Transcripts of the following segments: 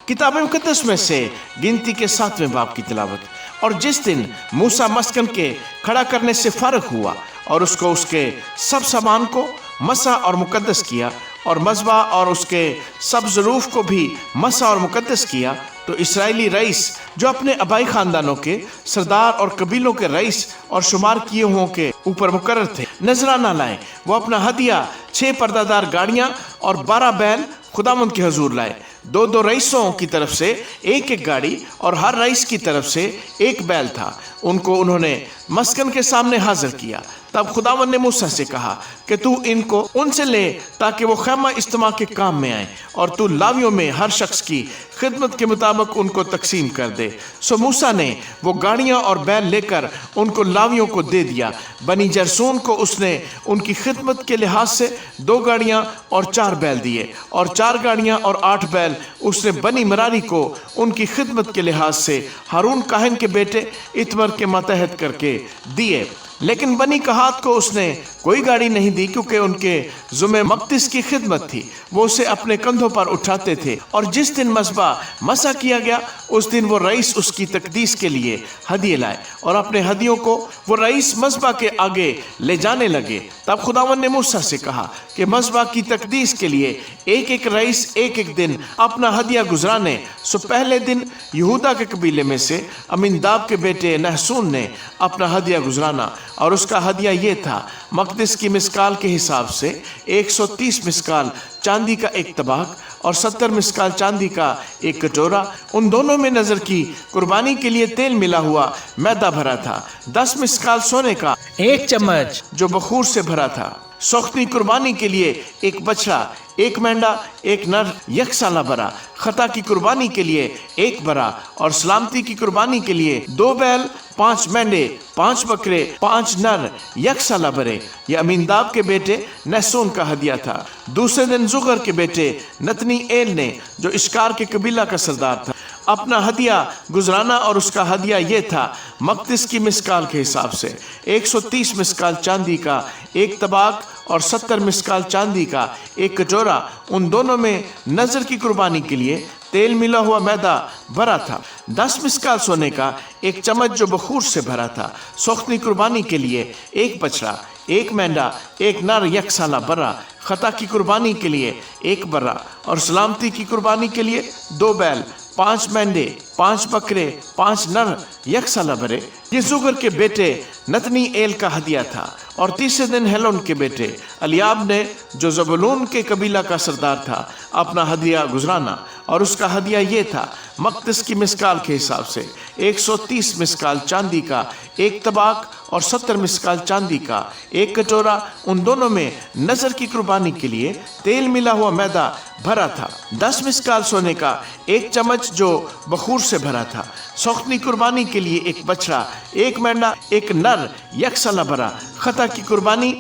किताब मुकद्दस में से गिनती के 7वें बाब की तिलावत। और जिस दिन मूसा मस्कन के खड़ा करने से फारग हुआ और उसको उसके सब सामान को मसा और मुकद्दस किया और मज़बा और उसके सब ज़रूफ को भी मसा और मुकद्दस किया, तो इस्राएली रईस जो अपने आबाई खानदानों के सरदार और कबीलों के रईस और शुमार किए हुओं के ऊपर मुकर्रर थे, नजराना लाए। वो अपना हदिया 6 पर्दादार गाड़ियां और 12 बैल खुदावंद के हजूर लाए। 2 रईसों की तरफ से एक गाड़ी और हर रईस की तरफ से एक बैल था। उनको उन्होंने मस्कन के सामने हाजिर किया। तब खुदावंद ने मूसा से कहा कि तू इनको उनसे ले ताकि वो खैमा इज्तिमा के काम में आए, और तू लावियों में हर शख्स की खिदमत के मुताबिक उनको तकसीम कर दे। सो मूसा ने वो गाड़ियां और बैल लेकर उनको लावियों को दे दिया। बनी जरसून को उसने उनकी खिदमत के लिहाज से 2 गाड़ियां और 4 बैल दिए, और 4 गाड़ियां और 8 बैल उसने बनी मरारी को उनकी खिदमत के लिहाज से हारून काहन के बेटे इतमर के मातहत करके दिए। लेकिन बनी कहात को उसने कोई गाड़ी नहीं दी, क्योंकि उनके जुमे मक्तिस की खिदमत थी, वो उसे अपने कंधों पर उठाते थे। और जिस दिन मसबा मसा किया गया उस दिन वो रईस उसकी तकदीस के लिए हदिये लाए, और अपने हदियों को वो रईस मसबा के आगे ले जाने लगे। तब खुदावंद ने मूसा से कहा कि मसबा की तकदीस के लिए एक रईस एक दिन अपना हदिया गुजराने। सो पहले दिन यहूदा के कबीले में से अमीनदाब के बेटे नहसून ने अपना हदिया गुजराना, और उसका हदिया ये था, मकदिस की मिसकाल के हिसाब से 130 मिसकाल चांदी का एक तबाक और 70 मिसकाल चांदी का एक कटोरा। उन दोनों में नजर की कुर्बानी के लिए तेल मिला हुआ मैदा भरा था। 10 मिसकाल सोने का 1 चम्मच जो बखूर से भरा था। सोख्ती कुर्बानी के लिए 1 बछड़ा, 1 मेंढा, 1 नर यकसाला बरा। खता की कुर्बानी के लिए 1 बरा, और सलामती की कुर्बानी के लिए 2 बैल, 5 मेंढे, 5 बकरे, 5 नर यकसाला बरे। यह अमीनदाब के बेटे नहसून का हदिया था। दूसरे दिन जुगर के बेटे नतनी एल ने, जो इश्कार के कबीला का सरदार था, अपना हदिया गुजराना, और उसका हदिया ये था, मकदिस की मिसकाल के हिसाब से 130 मिसकाल चांदी का एक तबाक और 70 मिसकाल चांदी का एक कटोरा। उन दोनों में नजर की कुर्बानी के लिए तेल मिला हुआ मैदा भरा था। 10 मिसकाल सोने का 1 चम्मच जो बखूर से भरा था। सोख्ती कुर्बानी के लिए 1 बछड़ा, 1 मेंढा, 1 नर यकसाला बरा। खता की कुर्बानी के लिए 1 बरा, और सलामती की कुर्बानी के लिए 2 बैल, 5 मेंढे, 5 बकरे, 5 नर यकसाला बरे। ये जुगर के बेटे नतनी एल का हदिया था। और तीसरे दिन हेलोन के बेटे अलियाब ने, जो जबूलून के कबीला का सरदार था, अपना हदिया गुजराना, और उसका हदिया ये था, मकदिस की मिसकाल के हिसाब से 130 मिसकाल चांदी का एक तबाक और 70 मिसकाल चांदी का एक कटोरा। उन दोनों में नजर की कुर्बानी के लिए तेल मिला हुआ मैदा भरा था। 10 मिसकाल सोने का 1 चम्मच जो बखूर से भरा था। सोख्ती कुर्बानी के लिए 1 बछड़ा, 1 मेंढा, 1 नर यकसाला बरा। खता की कुर्बानी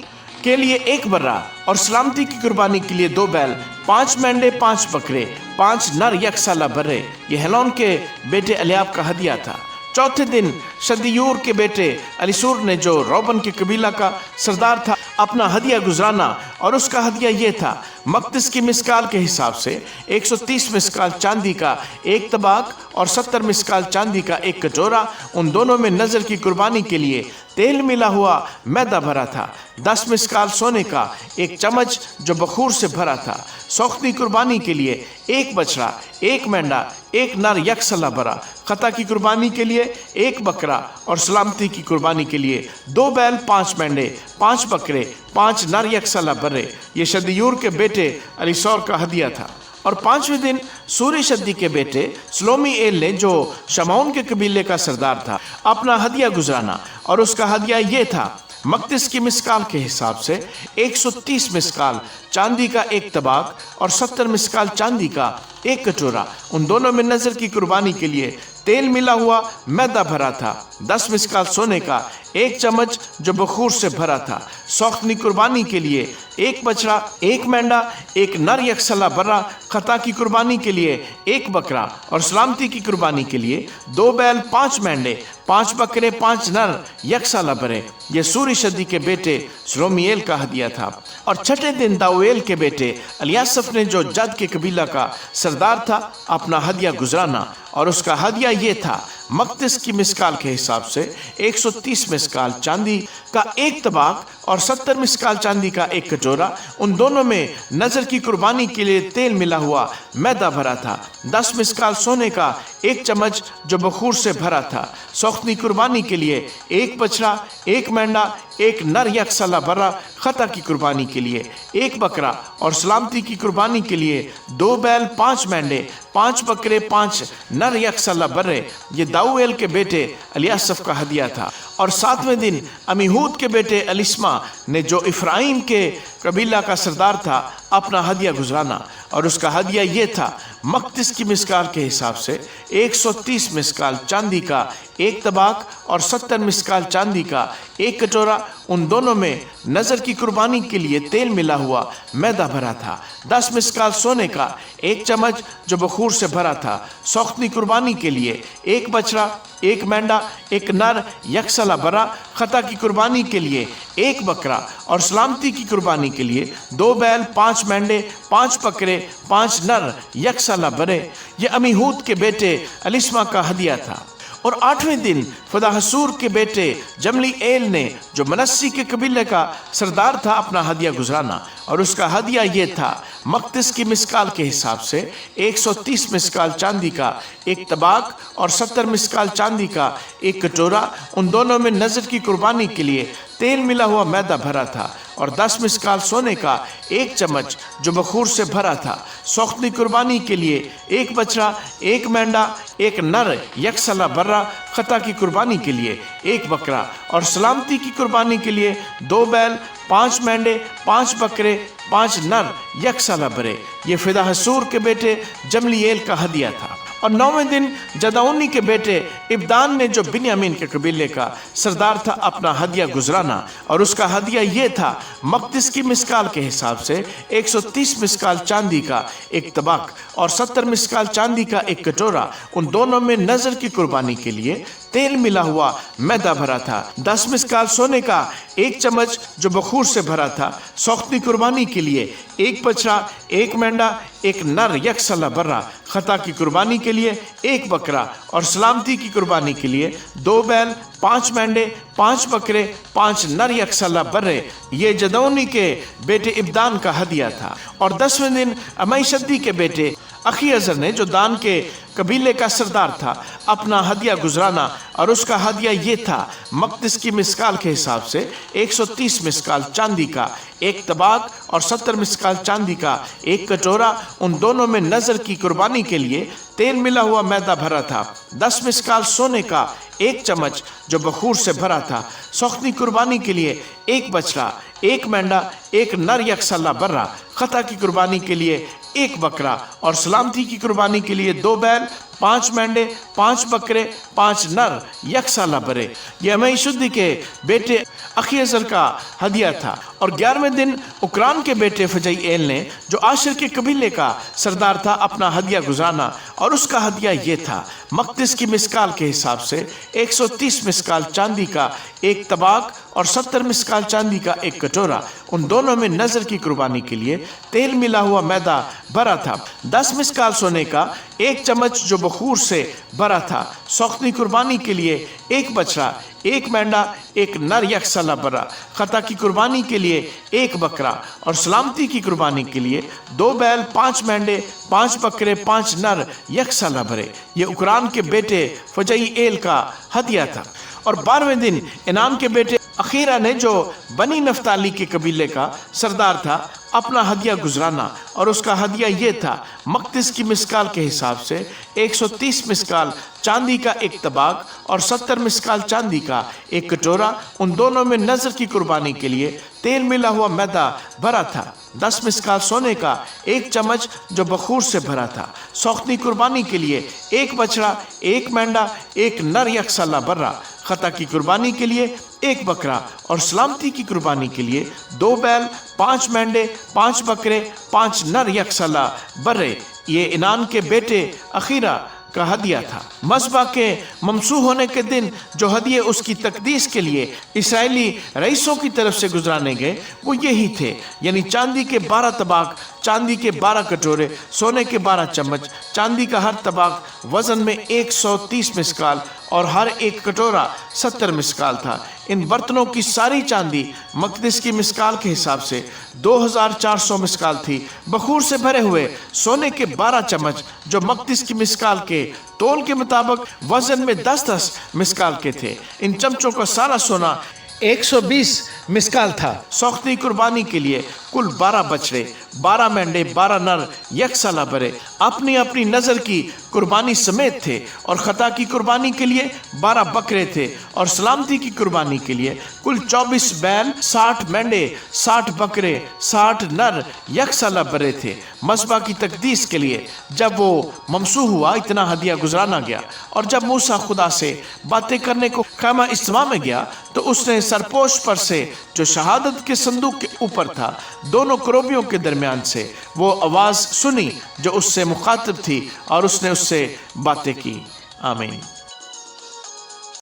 के लिए 1 बर्रा, और सलामती की कुर्बानी के लिए 2 बैल, 5 मेंढे, 5 बकरे, 5 नर यकसाला बर्रे। ये हेलोन के बेटे अलियाब का हदिया था। चौथे दिन शदियूर के बेटे अलीसूर ने, जो रोबन के कबीला का सरदार था, अपना हदिया गुजराना, और उसका हदिया ये था, मकदिस की मिसकाल के हिसाब से 130 मिसकाल चांदी का एक तबाक और 70 मिसकाल चांदी का एक कटोरा। उन दोनों में नजर की कुर्बानी के लिए तेल मिला हुआ मैदा भरा था। 10 मिसकाल सोने का 1 चम्मच जो बखूर से भरा था। सोख्ती कुर्बानी के लिए 1 बछड़ा, 1 मेंढा, 1 नर यकसाला बरा। खता की कुर्बानी के लिए 1 बकरा, और सलामती की कुर्बानी के लिए 2 बैल, 5 मेंढे, 5 बकरे, 5 नर यकसाला बरे। ये शदियूर के बेटे अलीसौर का हदिया था। और 5वें दिन सूरी शद्दी के बेटे स्लोमी एल ने, जो शमौन के कबीले का सरदार था, अपना हदिया गुजराना, और उसका हदिया ये था, मकदिस की मिसकाल के हिसाब से 130 मिसकाल चांदी का एक तबाक और 70 मिसकाल चांदी का एक कटोरा। उन दोनों में नजर की कुर्बानी के लिए तेल मिला हुआ मैदा भरा था। 10 मिसकाल सोने का 1 चम्मच जो बखूर से भरा था। सोख्ती कुर्बानी के लिए 1 बछड़ा, 1 मेंढा, 1 नर यकसाला बरा। खता की कुर्बानी के लिए 1 बकरा, और सलामती की कुर्बानी के लिए 2 बैल, 5 मेंढे, 5 बकरे, 5 नर यकसाला बरे। यह सूरी शद्दी के बेटे श्लोमीएल का हदिया था। اور چھٹے دن داؤیل کے بیٹے الیاسف نے جو جد کے قبیلہ کا سردار تھا اپنا ہدیہ گزرانا، اور اس کا ہدیہ یہ تھا: مقدس کی مسکال کے حساب سے 130 مسکال چاندی کا ایک طباق اور 70 مسکال چاندی کا ایک کٹورا، ان دونوں میں نذر کی قربانی کے لیے تیل ملا ہوا میدا بھرا تھا، 10 مسکال سونے کا ایک چمچ جو بخور سے بھرا تھا، سوختنی قربانی کے لیے ایک بچڑا، ایک مینڈا، ایک نر یک سالہ برا، خطا کی قربانی کے لیے ایک بکرا، اور سلامتی کی قربانی کے لیے 2 بیل، 5 مینڈے، 5 بکرے، 5 نر یک سالہ برے۔ یہ داؤیل کے بیٹے الیاسف کا ہدیہ تھا۔ اور 7ویں دن عمیہود کے بیٹے الیسما نے جو افرائیم کے قبیلہ کا سردار تھا اپنا ہدیہ گزرانا، اور اس کا ہدیہ یہ تھا: مقدس کی مسکال کے حساب سے 130 مسکال چاندی کا ایک طباق اور 70 مسکال چاندی کا ایک کٹورا، ان دونوں میں نذر کی قربانی کے لیے تیل ملا ہوا میدا بھرا تھا، 10 مسکال سونے کا ایک چمچ جو بخور سے بھرا تھا، سوختنی قربانی کے لیے ایک بچڑا، ایک مینڈا، ایک نر یک سالہ برا، خطا کی قربانی کے لیے ایک بکرا، اور سلامتی کی قربانی کے لیے 2 بیل، 5 مینڈے، 5 بکرے، 5 نر یک سالہ برے۔ یہ عمیہود کے بیٹے الیسما کا ہدیہ تھا۔ اور 8ویں دن فداحسور کے بیٹے جملی ایل نے جو منسی کے قبیلے کا سردار تھا اپنا ہدیہ گزرانا، اور اس کا ہدیہ یہ تھا: مقدس کی مسکال کے حساب سے 130 مسکال چاندی کا ایک طباق اور 70 مسکال چاندی کا ایک کٹورا، ان دونوں میں نذر کی قربانی کے لیے تیل ملا ہوا میدا بھرا تھا، اور 10 مسکال سونے کا ایک چمچ جو بخور سے بھرا تھا، سوختنی قربانی کے لیے ایک بچڑا، ایک مینڈا، ایک نر یک سالہ برا، خطا کی قربانی کے لیے ایک بکرا، اور سلامتی کی قربانی کے لیے 2 بیل، 5 مینڈے، 5 بکرے، 5 نر یک سالہ برے۔ یہ فداحسور کے بیٹے جملییل کا ہدیہ تھا۔ اور 9ویں دن جدعونی کے بیٹے ابدان نے جو بنیامین کے قبیلے کا سردار تھا اپنا ہدیہ گزرانا، اور اس کا ہدیہ یہ تھا: مقدس کی مسکال کے حساب سے 130 مسکال چاندی کا ایک طباق اور 70 مسکال چاندی کا ایک کٹورا، ان دونوں میں نذر کی قربانی کے لیے تیل ملا ہوا میدا بھرا تھا، 10 مسکال سونے کا ایک چمچ جو بخور سے بھرا تھا، سوختنی قربانی کے لیے ایک بچڑا، ایک مینڈا، ایک نر یک سالہ برا، خطا کی قربانی کے لیے ایک بکرا، اور سلامتی کی قربانی کے لیے 2 بیل، 5 مینڈے، 5 بکرے، 5 نر یک سالہ برے۔ یہ جدعونی کے بیٹے ابدان کا ہدیہ تھا۔ اور 10ویں دن عمیشدی کے بیٹے اخیعزر نے جو دان کے قبیلے کا سردار تھا اپنا ہدیہ گزرانا، اور اس کا ہدیہ یہ تھا: مقدس کی مسکال کے حساب سے 130 مسکال چاندی کا ایک طباق اور 70 مسکال چاندی کا ایک کٹورا، ان دونوں میں نذر کی قربانی کے لیے تیل ملا ہوا میدا بھرا تھا، 10 مسکال سونے کا ایک چمچ جو بخور سے بھرا تھا، سوختنی قربانی کے لیے ایک بچڑا، ایک مینڈا، ایک نر یک سالہ برا، خطا کی قربانی کے لیے ایک بکرا، اور سلامتی کی قربانی کے لیے 2 بیل، 5 مینڈے، 5 بکرے، 5 نر یک سالہ برے۔ یہ عمیشدی کے بیٹے اخیعزر کا ہدیہ تھا۔ اور 11ویں دن اکران کے بیٹے فجیعیل نے جو آشر کے قبیلے کا سردار تھا اپنا ہدیہ گزرانا، اور اس کا ہدیہ یہ تھا: مقدس کی مسکال کے حساب سے 130 مسکال چاندی کا ایک طباق اور 70 مسکال چاندی کا ایک کٹورا، ان دونوں میں نذر کی قربانی کے لیے تیل ملا ہوا میدا بھرا تھا، 10 مسکال سونے کا ایک چمچ جو بخور سے بھرا تھا، سوختنی قربانی کے لیے ایک بچڑا، ایک مینڈا، ایک نر یک سالہ برا، خطا کی قربانی کے لیے ایک بکرا، اور سلامتی کی قربانی کے لیے 2 بیل، 5 مینڈے، 5 بکرے، 5 نر یک سالہ برے۔ یہ اکران کے بیٹے فجیعیل کا ہدیہ تھا۔ اور 12ویں دن انان کے بیٹے اخیرہ نے جو بنی نفتالی کے قبیلے کا سردار تھا اپنا ہدیہ گزرانا، اور اس کا ہدیہ یہ تھا: مقدس کی مسکال کے حساب سے 130 مسکال چاندی کا ایک طباق اور 70 مسکال چاندی کا ایک کٹورا، ان دونوں میں نذر کی قربانی کے لیے تیل ملا ہوا میدا بھرا تھا، 10 مسکال سونے کا ایک چمچ جو بخور سے بھرا تھا، سوختنی قربانی کے لیے ایک بچڑا، ایک مینڈا، ایک نر یک سالہ برا، خطا کی قربانی کے لیے ایک بکرا، اور سلامتی کی قربانی کے لیے 2 بیل، 5 مینڈے، 5 بکرے، 5 نر یک سالہ برے۔ یہ انان کے بیٹے اخیرہ का हदिया था। मस्बा के ममसूह होने के दिन जो हदिये उसकी तकदीस के लिए इसराइली रईसों की तरफ से गुजराने गए वो यही थे, यानी चांदी के 12 तबाक, चांदी के 12 कटोरे, सोने के 12 चम्मच, चांदी का हर तबाक वजन में 130 मिस्काल और हर एक कटोरा 70 मिस्काल था। इन बर्तनों की सारी चांदी मकदिस की मिस्काल के हिसाब से 2400 मिस्काल थी। बखूर से भरे हुए सोने के 12 चम्मच जो मकदिस की मिस्काल के तोल के मुताबिक वजन में 10-10 मिस्काल के थे। इन चमचों का सारा सोना 120 मिस्काल था। सौख्ती कुर्बानी के लिए कुल 12 बछड़े, 12 मेंढे, 12 नर यकसाला बरे अपनी अपनी नज़र की कुर्बानी समेत थे, और खता की कुर्बानी के लिए 12 बकरे थे, और सलामती की कुर्बानी के लिए कुल 24 बैल, 60 मेंढे, 60 बकरे, 60 नर यकसाला बरे थे। मस्बा की तकदीस के लिए जब वो ममसूह हुआ, इतना हदिया गुजराना गया, और जब मूसा खुदा से बातें करने को खामा इस्तिमा में गया तो उसने सरपोश पर से जो शहादत के संदूक के ऊपर था, दोनों करोबियों के दरमियान से वो आवाज़ सुनी जो उससे मुखातिब थी, और उसने उससे बातें की। आमीन।